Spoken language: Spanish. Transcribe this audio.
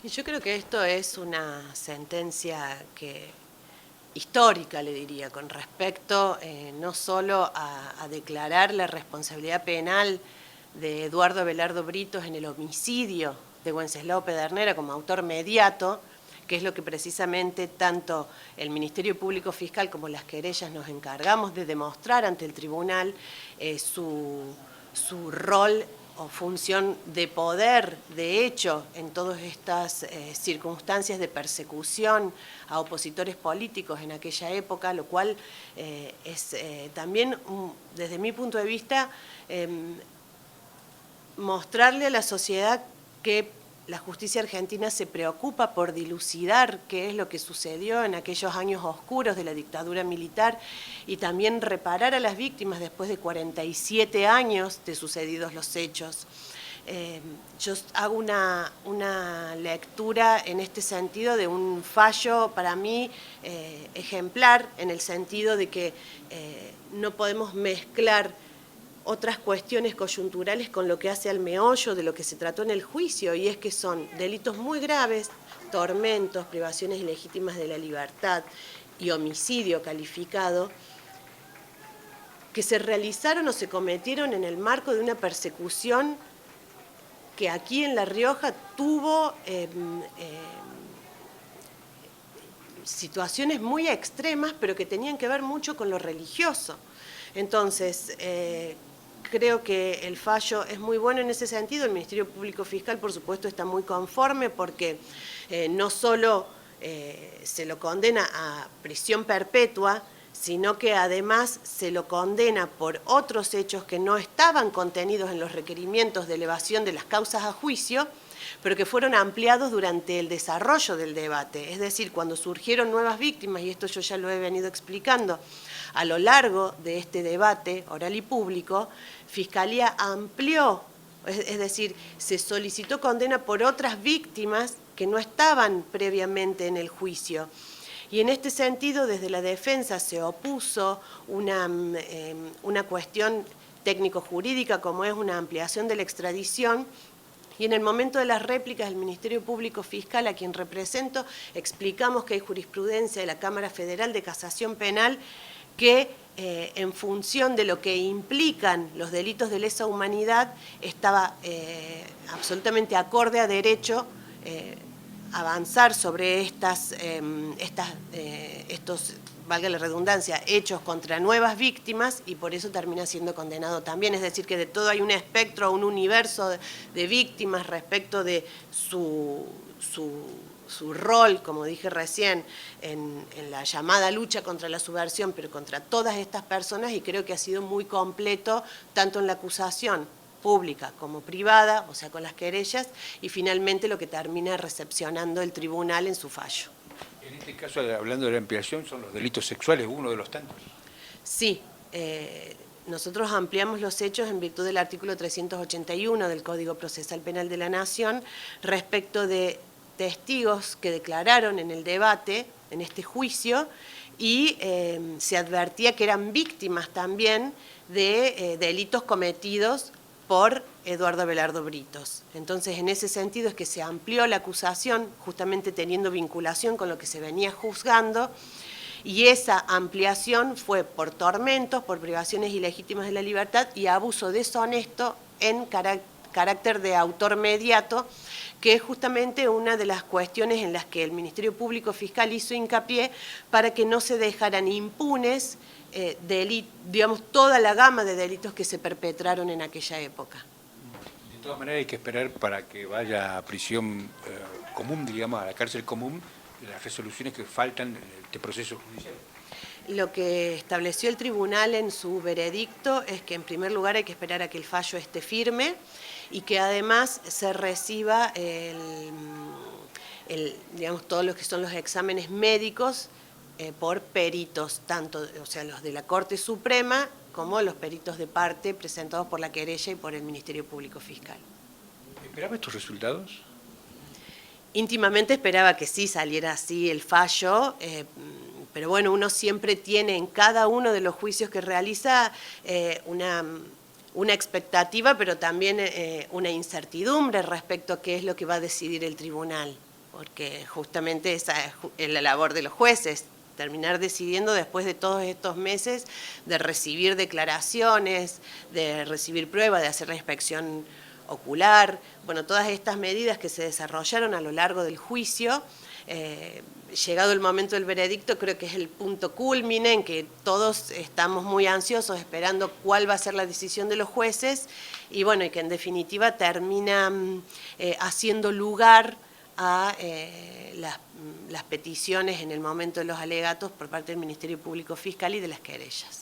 Y yo creo que esto es una sentencia histórica, le diría, con respecto no solo a declarar la responsabilidad penal de Eduardo Abelardo Britos en el homicidio de Wenceslao Pedernera como autor mediato, que es lo que precisamente tanto el Ministerio Público Fiscal como las querellas nos encargamos de demostrar ante el tribunal su rol o función de poder, de hecho, en todas estas circunstancias de persecución a opositores políticos en aquella época, lo cual es también, desde mi punto de vista, mostrarle a la sociedad que la justicia argentina se preocupa por dilucidar qué es lo que sucedió en aquellos años oscuros de la dictadura militar y también reparar a las víctimas después de 47 años de sucedidos los hechos. Yo hago una lectura en este sentido de un fallo para mí ejemplar, en el sentido de que no podemos mezclar otras cuestiones coyunturales con lo que hace al meollo de lo que se trató en el juicio, y es que son delitos muy graves, tormentos, privaciones ilegítimas de la libertad y homicidio calificado, que se realizaron o se cometieron en el marco de una persecución que aquí en La Rioja tuvo situaciones muy extremas, pero que tenían que ver mucho con lo religioso. Entonces, creo que el fallo es muy bueno en ese sentido. El Ministerio Público Fiscal, por supuesto, está muy conforme porque no solo se lo condena a prisión perpetua, sino que además se lo condena por otros hechos que no estaban contenidos en los requerimientos de elevación de las causas a juicio, pero que fueron ampliados durante el desarrollo del debate. Es decir, cuando surgieron nuevas víctimas, y esto yo ya lo he venido explicando, a lo largo de este debate oral y público, Fiscalía amplió, es decir, se solicitó condena por otras víctimas que no estaban previamente en el juicio. Y en este sentido, desde la defensa se opuso una cuestión técnico-jurídica como es una ampliación de la extradición. Y en el momento de las réplicas del Ministerio Público Fiscal, a quien represento, explicamos que hay jurisprudencia de la Cámara Federal de Casación Penal que en función de lo que implican los delitos de lesa humanidad estaba absolutamente acorde a derecho avanzar sobre estos, valga la redundancia, hechos contra nuevas víctimas, y por eso termina siendo condenado también. Es decir, que de todo hay un espectro, un universo de víctimas respecto de su rol, como dije recién, en la llamada lucha contra la subversión, pero contra todas estas personas, y creo que ha sido muy completo, tanto en la acusación pública como privada, o sea, con las querellas, y finalmente lo que termina recepcionando el tribunal en su fallo. En este caso, hablando de la ampliación, son los delitos sexuales, uno de los tantos. Sí, nosotros ampliamos los hechos en virtud del artículo 381 del Código Procesal Penal de la Nación respecto de testigos que declararon en el debate, en este juicio, y se advertía que eran víctimas también de delitos cometidos por Eduardo Abelardo Britos. Entonces, en ese sentido es que se amplió la acusación, justamente teniendo vinculación con lo que se venía juzgando, y esa ampliación fue por tormentos, por privaciones ilegítimas de la libertad y abuso deshonesto en carácter de autor mediato, que es justamente una de las cuestiones en las que el Ministerio Público Fiscal hizo hincapié para que no se dejaran impunes digamos, toda la gama de delitos que se perpetraron en aquella época. De todas maneras hay que esperar para que vaya a prisión común, digamos, a la cárcel común, las resoluciones que faltan en este proceso judicial. Lo que estableció el tribunal en su veredicto es que en primer lugar hay que esperar a que el fallo esté firme y que además se reciba digamos, todos los que son los exámenes médicos por peritos, tanto, o sea, los de la Corte Suprema como los peritos de parte presentados por la querella y por el Ministerio Público Fiscal. ¿Esperaba estos resultados? Íntimamente esperaba que sí saliera así el fallo, pero bueno, uno siempre tiene en cada uno de los juicios que realiza una expectativa, pero también una incertidumbre respecto a qué es lo que va a decidir el tribunal. porque justamente esa es la labor de los jueces, terminar decidiendo después de todos estos meses de recibir declaraciones, de recibir pruebas, de hacer la inspección ocular, bueno, todas estas medidas que se desarrollaron a lo largo del juicio. Llegado el momento del veredicto, creo que es el punto culmine en que todos estamos muy ansiosos esperando cuál va a ser la decisión de los jueces y bueno, y que en definitiva termina haciendo lugar a las peticiones en el momento de los alegatos por parte del Ministerio Público Fiscal y de las querellas.